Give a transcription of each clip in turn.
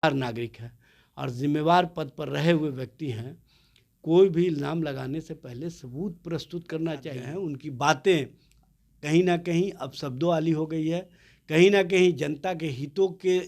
नागरिक है और जिम्मेवार पद पर रहे हुए व्यक्ति हैं। कोई भी इल्ज़ाम लगाने से पहले सबूत प्रस्तुत करना चाहिए। उनकी बातें कहीं ना कहीं अब शब्दों वाली हो गई है, कहीं ना कहीं जनता के हितों के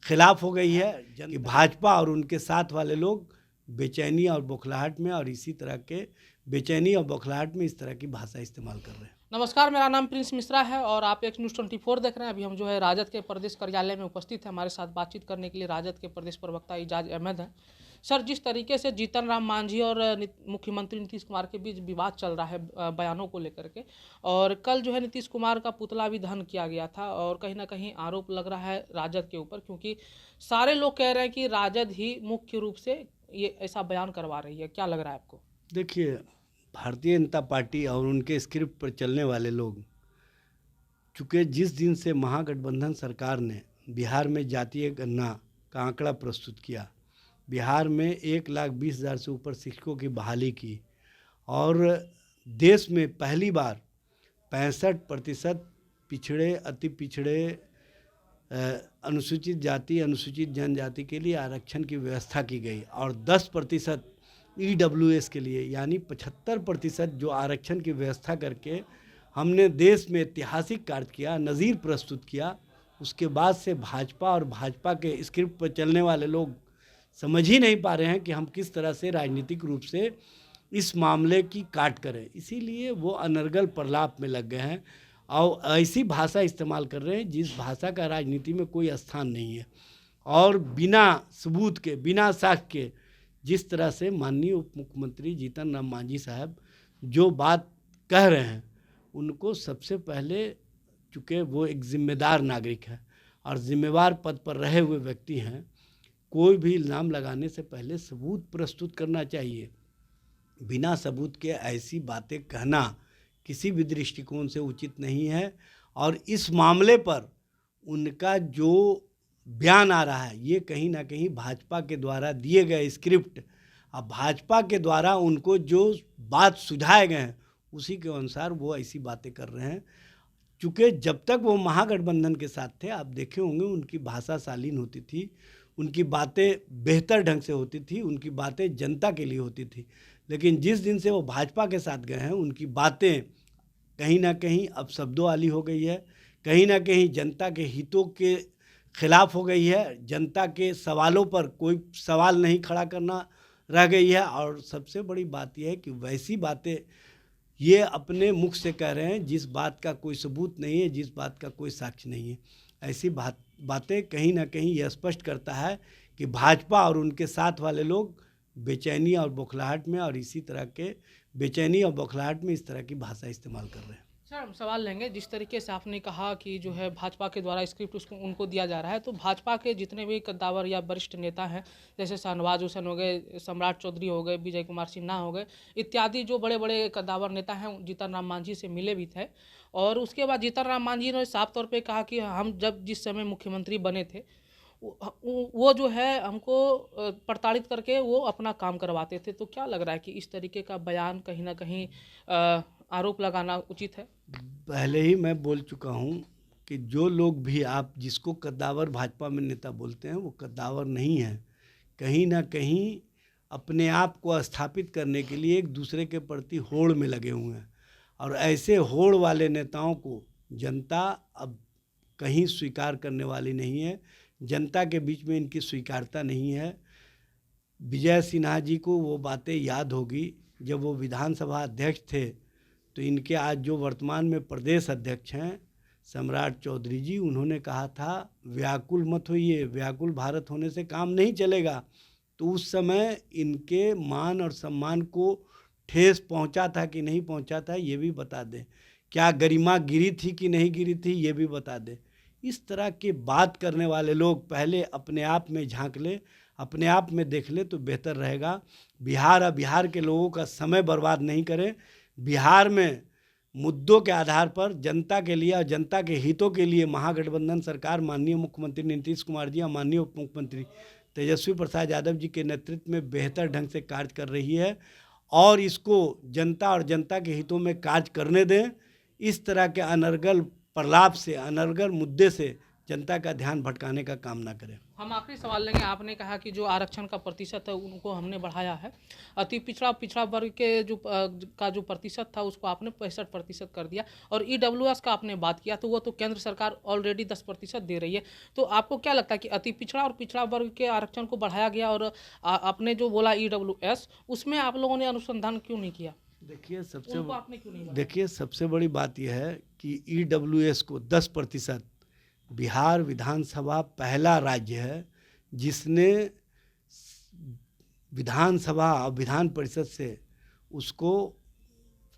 खिलाफ हो गई है कि भाजपा और उनके साथ वाले लोग बेचैनी और बौखलाहट में और इसी तरह के बेचैनी और बौखलाहट में इस तरह की भाषा इस्तेमाल कर रहे हैं। नमस्कार, मेरा नाम प्रिंस मिश्रा है और आप एक न्यूज़ 24 देख रहे हैं। अभी हम जो है राजद के प्रदेश कार्यालय में उपस्थित हैं। हमारे साथ बातचीत करने के लिए राजद के प्रदेश प्रवक्ता इजाज अहमद हैं। सर, जिस तरीके से जीतन राम मांझी और मुख्यमंत्री नीतीश कुमार के बीच विवाद चल रहा है बयानों को लेकर के, और कल जो है नीतीश कुमार का पुतला भी दहन किया गया था और कहीं ना कहीं आरोप लग रहा है राजद के ऊपर, क्योंकि सारे लोग कह रहे हैं कि राजद ही मुख्य रूप से ये ऐसा बयान करवा रही है। क्या लग रहा है आपको? देखिए, भारतीय जनता पार्टी और उनके स्क्रिप्ट पर चलने वाले लोग, चूँकि जिस दिन से महागठबंधन सरकार ने बिहार में जातीय गणना का आंकड़ा प्रस्तुत किया, बिहार में 1,20,000 से ऊपर शिक्षकों की बहाली की और देश में पहली बार 65% पिछड़े, अति पिछड़े, अनुसूचित जाति, अनुसूचित जनजाति के लिए आरक्षण की व्यवस्था की गई और 10% EWS के लिए, यानी 75% जो आरक्षण की व्यवस्था करके हमने देश में ऐतिहासिक कार्य किया, नज़ीर प्रस्तुत किया। उसके बाद से भाजपा और भाजपा के स्क्रिप्ट पर चलने वाले लोग समझ ही नहीं पा रहे हैं कि हम किस तरह से राजनीतिक रूप से इस मामले की काट करें। इसीलिए वो अनर्गल प्रलाप में लग गए हैं और ऐसी भाषा इस्तेमाल कर रहे हैं जिस भाषा का राजनीति में कोई स्थान नहीं है। और बिना सबूत के, बिना साक्ष्य के जिस तरह से माननीय उप मुख्यमंत्री जीतन राम मांझी साहब जो बात कह रहे हैं, उनको सबसे पहले, चूँकि वो एक जिम्मेदार नागरिक है और जिम्मेवार पद पर रहे हुए व्यक्ति हैं, कोई भी इल्ज़ाम लगाने से पहले सबूत प्रस्तुत करना चाहिए। बिना सबूत के ऐसी बातें कहना किसी भी दृष्टिकोण से उचित नहीं है और इस मामले पर उनका जो बयान आ रहा है, ये कहीं ना कहीं भाजपा के द्वारा दिए गए स्क्रिप्ट, अब भाजपा के द्वारा उनको जो बात सुझाए गए हैं उसी के अनुसार वो ऐसी बातें कर रहे हैं। चूँकि जब तक वो महागठबंधन के साथ थे, आप देखे होंगे उनकी भाषा शालीन होती थी, उनकी बातें बेहतर ढंग से होती थी, उनकी बातें जनता के लिए होती थी। लेकिन जिस दिन से वो भाजपा के साथ गए हैं, उनकी बातें कहीं ना कहीं अब शब्दों वाली हो गई है, कहीं ना कहीं जनता के हितों के खिलाफ हो गई है, जनता के सवालों पर कोई सवाल नहीं खड़ा करना रह गई है। और सबसे बड़ी बात यह है कि वैसी बातें ये अपने मुख से कह रहे हैं जिस बात का कोई सबूत नहीं है, जिस बात का कोई साक्ष्य नहीं है। ऐसी बातें कहीं ना कहीं यह स्पष्ट करता है कि भाजपा और उनके साथ वाले लोग बेचैनी और बौखलाहट में और इसी तरह के बेचैनी और बौखलाहट में इस तरह की भाषा इस्तेमाल कर रहे हैं। सर, हम सवाल लेंगे। जिस तरीके से आपने कहा कि जो है भाजपा के द्वारा स्क्रिप्ट उसको उनको दिया जा रहा है, तो भाजपा के जितने भी कद्दावर या वरिष्ठ नेता हैं, जैसे शाहनवाज हुसैन हो गए, सम्राट चौधरी हो गए, विजय कुमार सिन्हा हो गए, इत्यादि जो बड़े बड़े कद्दावर नेता हैं, जीतन राम मांझी से मिले भी थे। और उसके बाद जीतन राम मांझी ने साफ तौर पर कहा कि हम जब जिस समय मुख्यमंत्री बने थे, वो जो है हमको प्रताड़ित करके वो अपना काम करवाते थे। तो क्या लग रहा है कि इस तरीके का बयान कहीं ना कहीं आरोप लगाना उचित है? पहले ही मैं बोल चुका हूँ कि जो लोग भी आप जिसको कद्दावर भाजपा में नेता बोलते हैं, वो कद्दावर नहीं है। कहीं ना कहीं अपने आप को स्थापित करने के लिए एक दूसरे के प्रति होड़ में लगे हुए हैं और ऐसे होड़ वाले नेताओं को जनता अब कहीं स्वीकार करने वाली नहीं है। जनता के बीच में इनकी स्वीकारता नहीं है। विजय सिन्हा जी को वो बातें याद होगी जब वो विधानसभा अध्यक्ष थे, तो इनके आज जो वर्तमान में प्रदेश अध्यक्ष हैं सम्राट चौधरी जी, उन्होंने कहा था व्याकुल मत होइए, व्याकुल भारत होने से काम नहीं चलेगा। तो उस समय इनके मान और सम्मान को ठेस पहुंचा था कि नहीं पहुंचा था, ये भी बता दें। क्या गरिमा गिरी थी कि नहीं गिरी थी, ये भी बता दें। इस तरह की बात करने वाले लोग पहले अपने आप में झांक ले, अपने आप में देख ले तो बेहतर रहेगा। बिहार के लोगों का समय बर्बाद नहीं करें। बिहार में मुद्दों के आधार पर जनता के लिए और जनता के हितों के लिए महागठबंधन सरकार माननीय मुख्यमंत्री नीतीश कुमार जी और माननीय उप मुख्यमंत्री तेजस्वी प्रसाद यादव जी के नेतृत्व में बेहतर ढंग से कार्य कर रही है और इसको जनता और जनता के हितों में कार्य करने दें। इस तरह के अनर्गल प्रलाप से, अनर्गल मुद्दे से जनता का ध्यान भटकाने का काम ना करें। हम आखिरी सवाल लेंगे। आपने कहा कि जो आरक्षण का प्रतिशत है उनको हमने बढ़ाया है। अति पिछड़ा पिछड़ा वर्ग के का जो प्रतिशत था उसको आपने 65% कर दिया, और ईडब्ल्यूएस का आपने बात किया तो वो तो केंद्र सरकार ऑलरेडी 10% दे रही है। तो आपको क्या लगता है कि अति पिछड़ा और पिछड़ा वर्ग के आरक्षण को बढ़ाया गया, और आपने जो बोला ईडब्ल्यूएस, उसमें आप लोगों ने अनुसंधान क्यों नहीं किया? उनको आपने क्यों नहीं बताया? देखिए सबसे बड़ी बात यह है कि ईडब्ल्यूएस को 10%, बिहार विधानसभा पहला राज्य है जिसने विधानसभा और विधान परिषद से उसको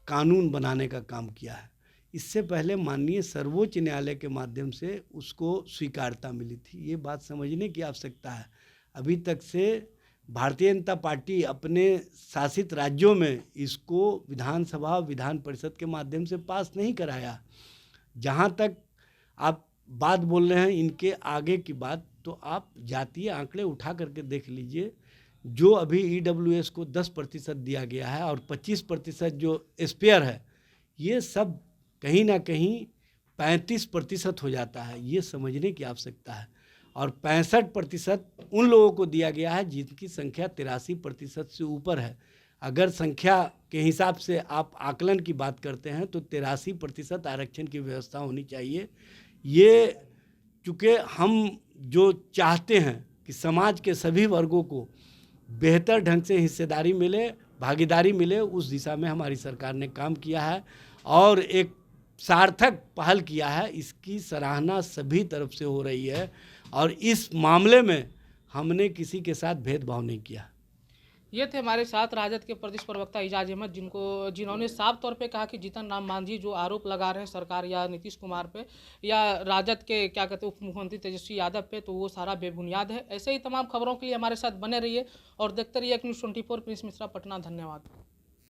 कानून बनाने का काम किया है। इससे पहले माननीय सर्वोच्च न्यायालय के माध्यम से उसको स्वीकार्यता मिली थी। ये बात समझने की आवश्यकता है। अभी तक से भारतीय जनता पार्टी अपने शासित राज्यों में इसको विधानसभा विधान परिषद के माध्यम से पास नहीं कराया। जहाँ तक आप बात बोल रहे हैं इनके आगे की बात, तो आप जातीय आंकड़े उठा करके देख लीजिए। जो अभी ईडब्ल्यूएस को 10% दिया गया है और 25% जो स्पेयर है, ये सब कहीं ना कहीं 35% हो जाता है। ये समझने की आवश्यकता है। और 65% उन लोगों को दिया गया है जिनकी संख्या 83% से ऊपर है। अगर संख्या के हिसाब से आप आकलन की बात करते हैं तो 83% आरक्षण की व्यवस्था होनी चाहिए। ये चूँकि हम जो चाहते हैं कि समाज के सभी वर्गों को बेहतर ढंग से हिस्सेदारी मिले, भागीदारी मिले, उस दिशा में हमारी सरकार ने काम किया है और एक सार्थक पहल किया है। इसकी सराहना सभी तरफ से हो रही है और इस मामले में हमने किसी के साथ भेदभाव नहीं किया। ये थे हमारे साथ राजद के प्रदेश प्रवक्ता एजाज अहमद, जिन्होंने साफ तौर पे कहा कि जीतन राम मांझी जो आरोप लगा रहे हैं सरकार या नीतीश कुमार पे या राजद के क्या कहते हैं उप मुख्यमंत्री तेजस्वी यादव पे, तो वो सारा बेबुनियाद है। ऐसे ही तमाम खबरों के लिए हमारे साथ बने रहिए और देखते रहिए न्यूज़ 24। प्रिंस मिश्रा, पटना। धन्यवाद।